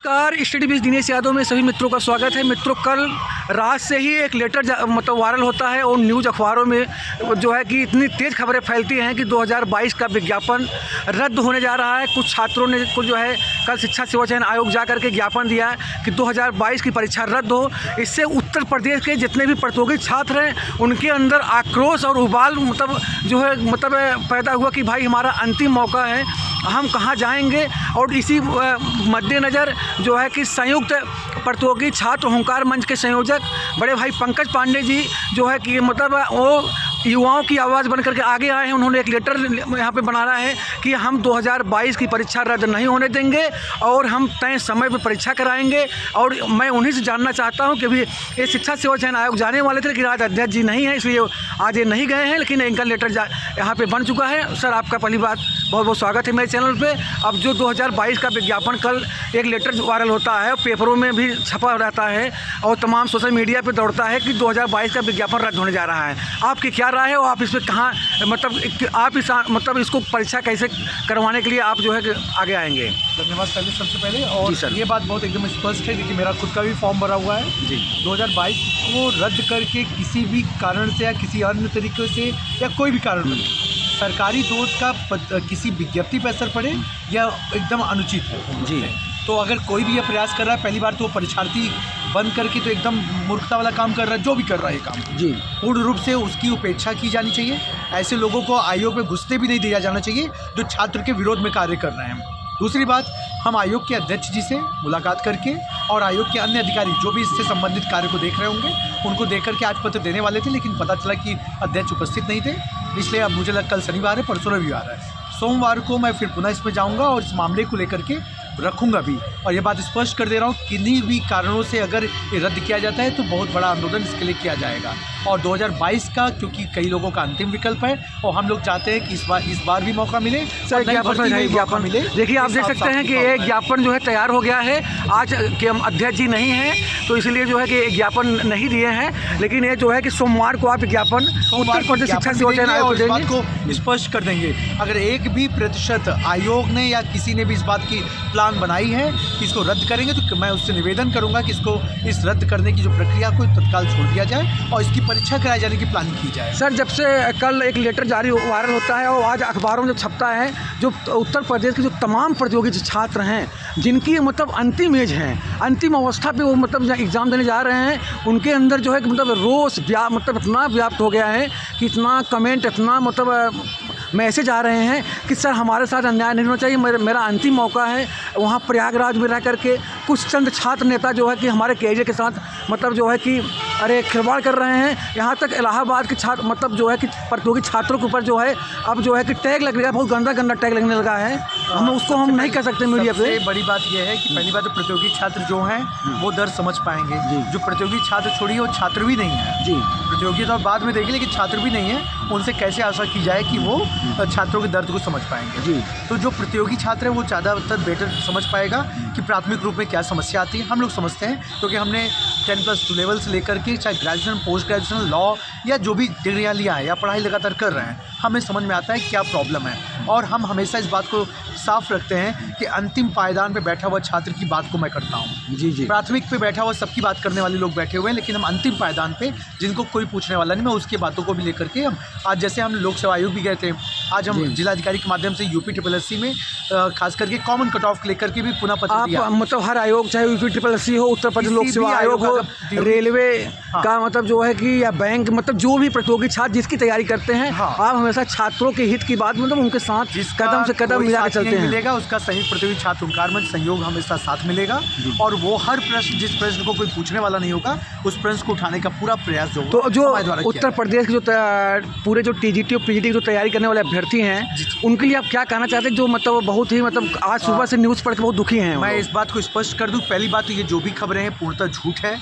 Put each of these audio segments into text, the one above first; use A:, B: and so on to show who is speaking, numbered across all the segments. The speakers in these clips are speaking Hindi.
A: Car study with Dinesh Yadav में सभी मित्रों का स्वागत है। मित्रों, कल रात से ही एक लेटर मतलब वायरल होता है और न्यूज़ अखबारों में जो है कि इतनी तेज़ खबरें फैलती हैं कि 2022 का विज्ञापन रद्द होने जा रहा है। कुछ छात्रों ने जो है कल शिक्षा सेवा चयन आयोग जा करके ज्ञापन दिया है कि 2022 की परीक्षा रद्द हो। इससे उत्तर प्रदेश के जितने भी प्रतियोगी छात्र हैं उनके अंदर आक्रोश और उबाल पैदा हुआ कि भाई हमारा अंतिम मौका है, हम कहाँ जाएंगे। और इसी मद्देनज़र जो है कि संयुक्त प्रतियोगी छात्र हुंकार मंच के संयोजक बड़े भाई पंकज पांडे जी जो है कि वो युवाओं की आवाज़ बन करके आगे आए हैं। उन्होंने एक लेटर यहाँ पे बनाना है कि हम 2022 की परीक्षा रद्द नहीं होने देंगे और हम तय समय पर परीक्षा कराएंगे। और मैं उन्हीं से जानना चाहता हूँ कि अभी ये शिक्षा सेवा चयन आयोग जाने वाले थे लेकिन आज अध्यक्ष जी नहीं है, इसलिए आज ये नहीं गए हैं, लेकिन इनका लेटर यहाँ पे बन चुका है। सर, आपका पहली बात बहुत बहुत स्वागत है मेरे चैनल पे। अब जो 2022 का विज्ञापन कल एक लेटर वायरल होता है, पेपरों में भी छपा रहता है और तमाम सोशल मीडिया पे दौड़ता है कि 2022 का विज्ञापन रद्द होने जा रहा है। आपकी क्या राय है और आप इस पर कहाँ आप इसको परीक्षा कैसे करवाने के लिए आप जो है कि आगे आएंगे?
B: धन्यवाद सबसे पहले। और सर, ये बात बहुत एकदम स्पष्ट है क्योंकि मेरा खुद का भी फॉर्म भरा हुआ है जी। 2022 को रद्द करके किसी भी कारण से या किसी अन्य तरीके से या कोई भी कारण सरकारी दोष का किसी विज्ञप्ति पर असर पड़े या एकदम अनुचित है जी। तो अगर कोई भी ये प्रयास कर रहा है, पहली बार तो परीक्षार्थी बंद करके तो एकदम मूर्खता वाला काम कर रहा है। जो भी कर रहा है ये काम जी, पूर्ण रूप से उसकी उपेक्षा की जानी चाहिए। ऐसे लोगों को आयोग में घुसने भी नहीं दिया जाना चाहिए जो छात्र के विरोध में कार्य कर रहे हैं। दूसरी बात, हम आयोग के अध्यक्ष जी से मुलाकात करके और आयोग के अन्य अधिकारी जो भी इससे संबंधित कार्य को देख रहे होंगे उनको देख करके आज पत्र देने वाले थे, लेकिन पता चला कि अध्यक्ष उपस्थित नहीं थे। इसलिए अब मुझे लगा कल शनिवार है, परसों रविवार है, सोमवार को मैं फिर पुनः इसमें जाऊंगा और इस मामले को लेकर के रखूंगा भी। और ये बात स्पष्ट कर दे रहा हूँ, किन्हीं भी कारणों से अगर ये रद्द किया जाता है तो बहुत बड़ा आंदोलन इसके लिए किया जाएगा। और 2022 का क्योंकि कई लोगों का अंतिम विकल्प है और हम लोग चाहते हैं कि इस बार भी मौका मिले।
A: सर, ज्ञापन मिले। देखिए, आप देख सकते हैं कि ये ज्ञापन जो है तैयार हो गया है। आज के हम अध्यक्ष जी नहीं हैं तो इसलिए जो है कि ज्ञापन नहीं दिए हैं, लेकिन ये जो है कि सोमवार को आप ज्ञापन उत्तर प्रदेश शिक्षा सेवा चयन आयोग
B: इस बात को स्पष्ट कर देंगे। अगर 1% आयोग ने या किसी ने भी इस बात की प्लान बनाई है कि इसको रद्द करेंगे तो मैं उससे निवेदन करूंगा कि इसको इस रद्द करने की जो प्रक्रिया को तत्काल छोड़ दिया जाए और इसकी परीक्षा कराए जाने की प्लानिंग की जाए।
A: सर, जब से कल एक लेटर जारी वायरल होता है और आज अखबारों में छपता है, जो उत्तर प्रदेश के जो तमाम प्रतियोगी छात्र हैं जिनकी अंतिम एज है, अंतिम अवस्था पे वो एग्ज़ाम देने जा रहे हैं, उनके अंदर जो है कि रोष इतना व्याप्त हो गया है कि इतना कमेंट, इतना मैसेज आ रहे हैं कि सर हमारे साथ अन्याय नहीं होना चाहिए, मेरा अंतिम मौका है। वहाँ प्रयागराज में रह करके कुछ चंद छात्र नेता जो है कि हमारे कैरियर के साथ जो है कि खिलवाड़ कर रहे हैं। यहाँ तक इलाहाबाद के छात्र जो है कि प्रतियोगी छात्रों के ऊपर जो है अब जो है कि टैग लग रहा है, बहुत गंदा टैग लगने लगा है। हम उसको हम नहीं कर सकते मीडिया पे।
B: बड़ी बात यह है कि पहली बात तो प्रतियोगी छात्र जो हैं वो दर्द समझ पाएंगे। जो प्रतियोगी छात्र छोड़िए वो छात्र भी नहीं है जी, प्रतियोगी तो बाद में देखेंगे, लेकिन छात्र भी नहीं है, उनसे कैसे आशा की जाए कि वो छात्रों के दर्द को समझ पाएंगे जी। तो जो प्रतियोगी छात्र है वो ज़्यादातर बेटर समझ पाएगा कि प्राथमिक रूप में क्या समस्या आती है। हम लोग समझते हैं क्योंकि हमने 10+2 लेवल से लेकर के चाहे ग्रेजुएशन, पोस्ट ग्रेजुएशन, लॉ या जो भी डिग्रियाँ लिया है या पढ़ाई लगातार कर रहे हैं, हमें समझ में आता है क्या प्रॉब्लम है। और हम हमेशा इस बात को साफ रखते हैं कि अंतिम पायदान पे बैठा हुआ छात्र की बात को मैं करता हूँ जी जी। प्राथमिक पे बैठा हुआ सबकी बात करने वाले लोग बैठे हुए हैं, लेकिन हम अंतिम पायदान पे जिनको कोई पूछने वाला नहीं, मैं उसकी बातों को भी लेकर के हम आज जैसे हम लोक सेवा आयोग भी गए थे, आज हम जिलाधिकारी के माध्यम से UPSSC में खास करके कॉमन कट ऑफ लेकर के भी पुनः पत्र दिया।
A: हर आयोग चाहे UPSSC हो, उत्तर प्रदेश लोक सेवा आयोग हो, रेलवे का जो है कि या बैंक, जो भी प्रतियोगी छात्र जिसकी तैयारी करते हैं, आप हमेशा छात्रों के हित की बात उनके साथ कदम से कदम मिला चलते हैं।
B: मिलेगा उसका संयुक्त प्रतियोगी छात्र हुंकार मंच सहयोग हमेशा साथ मिलेगा और वो हर प्रश्न, जिस प्रश्न को कोई पूछने वाला नहीं होगा, उस प्रश्न को उठाने का पूरा प्रयास जो
A: तो जो उत्तर प्रदेश के पूरे जो TGT और PGT की जो तैयारी करने वाले अभ्यर्थी हैं उनके लिए आप क्या कहना चाहते हैं, जो बहुत ही आज सुबह से न्यूज़ पढ़ के बहुत दुखी हैं?
B: मैं इस बात को स्पष्ट कर दूं, पहली बात तो ये जो भी खबरें हैं पूर्णतः झूठ है,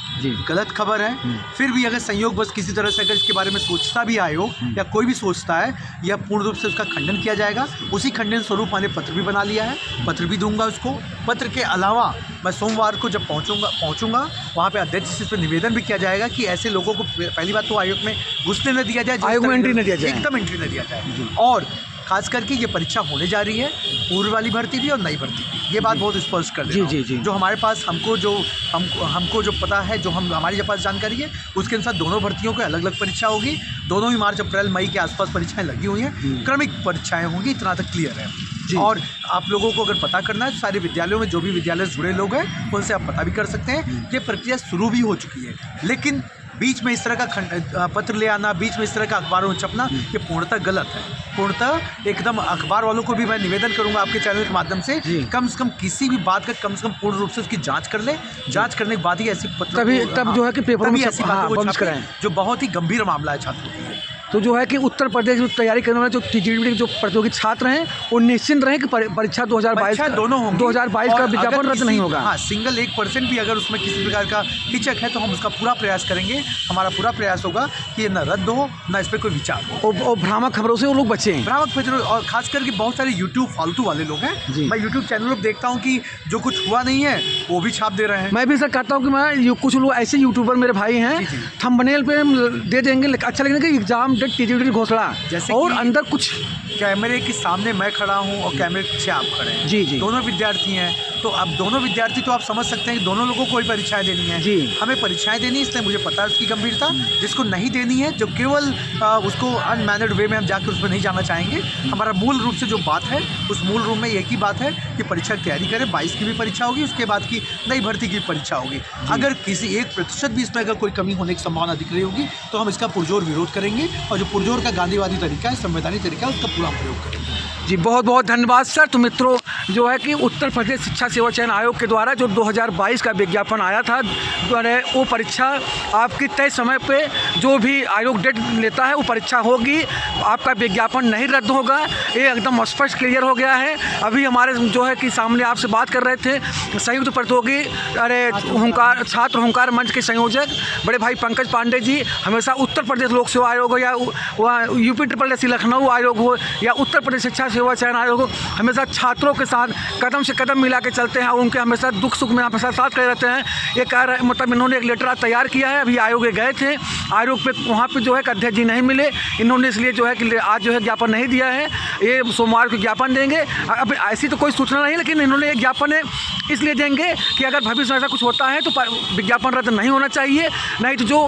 B: गलत खबर है। फिर भी अगर संयोग बस किसी तरह से अगर इसके बारे में सोचता भी आयोग या कोई भी सोचता है, यह पूर्ण रूप से उसका खंडन किया जाएगा। उसी खंडन स्वरूप मैंने पत्र भी बना लिया है, पत्र भी दूंगा उसको। पत्र के अलावा मैं सोमवार को जब पहुंचूंगा वहाँ पे अध्यक्ष से इस पर निवेदन भी किया जाएगा कि ऐसे लोगों को पहली बात तो आयोग में घुसने न दिया जाए,
A: आयोग में एंट्री न दिया जाए,
B: एकदम एंट्री न दिया जाए। और खास करके ये परीक्षा होने जा रही है, पूर्व वाली भर्ती भी और नई भर्ती भी। ये बात बहुत स्पष्ट कर देता हूं। जो हमारे पास हमको जो पता है, जो हमारे पास जानकारी है, उसके अनुसार दोनों भर्तियों को अलग अलग परीक्षा होगी। दोनों ही मार्च अप्रैल मई के आसपास परीक्षाएं लगी हुई हैं, क्रमिक परीक्षाएं होंगी, इतना तक क्लियर है। और आप लोगों को अगर पता करना है तो सारे विद्यालयों में जो भी विद्यालय से जुड़े लोग हैं उनसे आप पता भी कर सकते हैं। ये प्रक्रिया शुरू भी हो चुकी है, लेकिन बीच में इस तरह का पत्र ले आना, बीच में इस तरह का अखबारों में छपना, ये पूर्णतः गलत है। पूर्णतः एकदम अखबार वालों को भी मैं निवेदन करूंगा आपके चैनल के माध्यम से कम किसी भी बात का कम से कम पूर्ण रूप से उसकी जांच कर ले। जांच करने के बाद ही ऐसी
A: तब जो है कि पेपर में
B: ऐसी बातों को छापें जो बहुत ही गंभीर मामला है छात्रों के लिए।
A: तो जो है कि उत्तर प्रदेश में तैयारी करने वाले जो टीजीटी जो प्रतियोगी छात्र हैं वो निश्चिंत रहें कि परीक्षा 2022
B: दोनों होंगी।
A: 2022 का विज्ञापन रद्द नहीं होगा।
B: हाँ, सिंगल 1% भी अगर उसमें किसी प्रकार का हिचक है तो हम उसका पूरा प्रयास करेंगे। हमारा पूरा प्रयास होगा कि ये न रद्द हो, न इस पर कोई विचार हो।
A: और भ्रामक खबरों से वो लोग बचें।
B: भ्रामक खबरों, और खास करके बहुत सारे यूट्यूब फालतू वाले लोग हैं। मैं यूट्यूब चैनलों पर देखता हूँ कि जो कुछ हुआ नहीं है वो भी छाप दे रहे हैं।
A: मैं भी सर कहता हूँ कि मैं कुछ लोग ऐसे यूट्यूबर मेरे भाई हैं, थंबनेल पे दे देंगे, अच्छा लगेगा कि एग्जाम डेट टीजीटी घोषणा,
B: जैसे
A: और अंदर कुछ
B: कैमरे के सामने मैं खड़ा हूँ और कैमरे के पीछे आप खड़े हैं।
A: जी।
B: दोनों विद्यार्थी हैं, तो अब दोनों विद्यार्थी तो आप समझ सकते हैं कि दोनों लोगों को ही परीक्षाएं देनी है। हमें परीक्षाएं देनी है, इसलिए मुझे पता है उसकी गंभीरता। जिसको नहीं देनी है, जो केवल उसको अनमैनर्ड वे में हम जाकर उसमें नहीं जाना चाहेंगे। हमारा मूल रूप से जो बात है, उस मूल रूप में एक ही बात है कि परीक्षा की तैयारी करें। 22 की भी परीक्षा होगी, उसके बाद की नई भर्ती की परीक्षा होगी। अगर किसी 1% भी इसमें अगर कोई कमी होने की संभावना दिख रही होगी तो हम इसका पुरजोर विरोध करेंगे, और जो पुरजोर का गांधीवादी तरीका है, संवैधानिक तरीका है, उसका पूरा प्रयोग करेंगे।
A: जी, बहुत बहुत धन्यवाद सर। तो मित्रों, जो है कि उत्तर प्रदेश शिक्षा सेवा चयन आयोग के द्वारा जो 2022 का विज्ञापन आया था, वो परीक्षा आपकी तय समय पे जो भी आयोग डेट लेता है वो परीक्षा होगी। आपका विज्ञापन नहीं रद्द होगा, ये एकदम स्पष्ट क्लियर हो गया है। अभी हमारे जो है कि सामने आपसे बात कर रहे थे संयुक्त प्रतियोगी छात्र हुंकार मंच के संयोजक बड़े भाई पंकज पांडे जी। हमेशा उत्तर प्रदेश लोक सेवा आयोग हो या यूपी SSS लखनऊ आयोग हो या उत्तर प्रदेश शिक्षा सेवा चयन आयोग हो, हमेशा छात्रों के साथ कदम से कदम मिला के चलते हैं और उनके हमेशा दुख सुख में हमेशा साथ खड़े रहते हैं। ये कह रहे मतलब इन्होंने एक लेटर तैयार किया है। अभी आयोग गए थे, आयोग पे वहाँ पे जो है अध्यक्ष जी नहीं मिले, इन्होंने इसलिए जो है कि आज जो है ज्ञापन नहीं दिया है। ये सोमवार को ज्ञापन देंगे। अब ऐसी तो कोई सूचना नहीं, लेकिन इन्होंने एक ज्ञापन इसलिए देंगे कि अगर भविष्य में ऐसा कुछ होता है तो विज्ञापन रद्द नहीं होना चाहिए। नहीं तो जो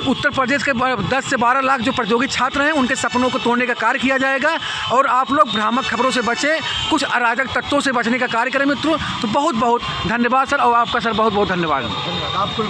A: उत्तर प्रदेश के 10 से 12 लाख जो प्रतियोगी छात्र हैं उनके सपनों को तोड़ने का कार्य किया जाएगा। और आप लोग भ्रामक खबरों से बचें, कुछ अराजक तत्वों से बचने का कार्य करें मित्रों। तो बहुत बहुत धन्यवाद सर, और आपका सर बहुत बहुत धन्यवाद।
B: आपको